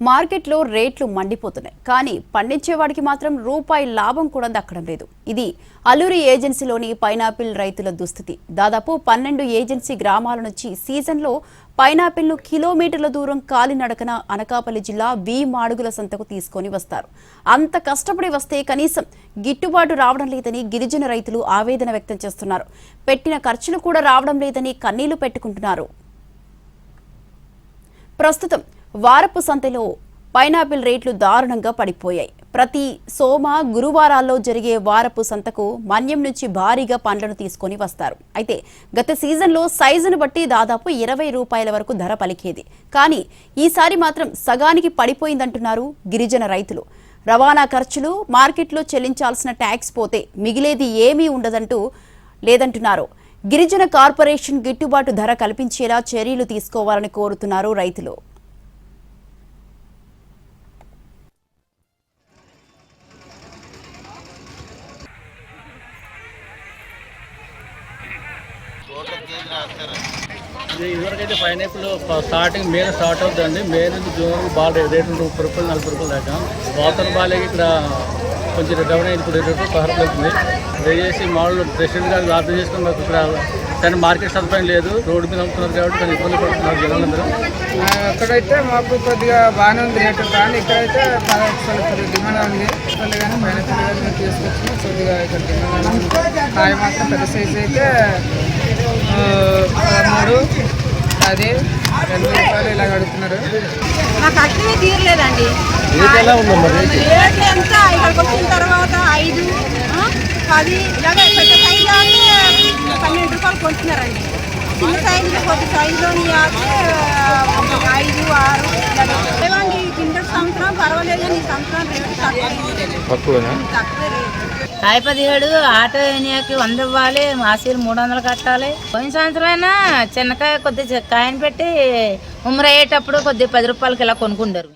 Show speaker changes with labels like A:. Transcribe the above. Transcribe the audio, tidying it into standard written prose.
A: మార్కెట్లో రేట్లు మండిపోతున్నాయి. కానీ పండించేవాడికి మాత్రం రూపాయి లాభం కూడా దక్కడం లేదు. ఇది అల్లూరి ఏజెన్సీలోని పైనాపిల్ రైతుల దుస్థితి. దాదాపు 12 ఏజెన్సీ గ్రామాల నుంచి సీజన్లో పైనాపిల్ను కిలోమీటర్ల దూరం కాలినడకన అనకాపల్లి జిల్లా వి మాడుగుల సంతకు తీసుకొని వస్తారు. అంత కష్టపడి వస్తే కనీసం గిట్టుబాటు రావడం లేదని గిరిజన రైతులు ఆవేదన వ్యక్తం చేస్తున్నారు. పెట్టిన ఖర్చులు కూడా రావడం లేదని కన్నీళ్లు పెట్టుకుంటున్నారు. ప్రస్తుతం వారపు సంతలో పైనాపిల్ రేట్లు దారుణంగా పడిపోయాయి. ప్రతి సోమ గురువారాల్లో జరిగే వారపు సంతకు మన్యం నుంచి భారీగా పండ్లను తీసుకొని వస్తారు. అయితే గత సీజన్లో సైజును బట్టి దాదాపు 20 రూపాయల వరకు ధర పలికేది. కానీ ఈసారి మాత్రం సగానికి పడిపోయిందంటున్నారు గిరిజన రైతులు. రవాణా ఖర్చులు, మార్కెట్లో చెల్లించాల్సిన ట్యాక్స్ పోతే మిగిలేది ఏమీ ఉండదంటూ లేదంటున్నారు. గిరిజన కార్పొరేషన్ గిట్టుబాటు ధర కల్పించేలా చర్యలు తీసుకోవాలని కోరుతున్నారు రైతులు.
B: ఇదివరకైతే పైనాపిల్ స్టార్టింగ్ మే స్టార్ట్ అవుతుందండి. మే నుంచి జూన్ బాగా రేటు 30 రూపాయలు 40 రూపాయలు దాకా. వాటర్ బాగా ఇక్కడ కొంచెం డౌన్ అయింది. ఇప్పుడు 20 రూపాయలు 10 రూపాయలు అవుతుంది. దయచేసి మామూలు రెస్టారెంట్ అర్థం చేసుకుని మాకు ఇక్కడ కానీ మార్కెట్ సదుపాయం లేదు. రోడ్డు మీద అమ్ముతున్నారు కాబట్టి కొంచెం ఇబ్బంది పడుతున్నారు జనాలందరూ.
C: అక్కడైతే మాకు కొద్దిగా బాగానే ఉంది రేటు, కానీ ఇక్కడైతే డిమాండ్ ఉంది. కానీ పైనాపిల్ కానీ తీసుకొచ్చి కొద్దిగా ఇక్కడ డిమాండ్ ఉంది. కాయ మాత్రం పెద్ద సైజు అయితే 13, 10, 2 రూపాయలు ఇలాగ అడుగుతున్నారు.
D: మాకు అట్లనే తీరలేదండి. రేట్లు ఎంత ఇక్కడికి వచ్చిన తర్వాత 5, 10 ఇలాగ పెద్ద సైజు 12 రూపాయలు కొంటున్నారండి. చిన్న సైజులో కొద్ది సైజులోని 5, 6 ఇలాగండి. కింద సంవత్సరం పర్వాలేదు, ఈ సంవత్సరం రేటు తక్కువే రేటు.
E: కాయ 17 ఆటో ఏనియాకి 100 ఇవ్వాలి, మాసీలు 300 కట్టాలి. పోయిన సంవత్సరం అయినా చిన్నకాయ కొద్ది కాయని పెట్టి ఉమ్మరయ్యేటప్పుడు కొద్ది 10 రూపాయలకి ఇలా కొనుక్కుంటారు.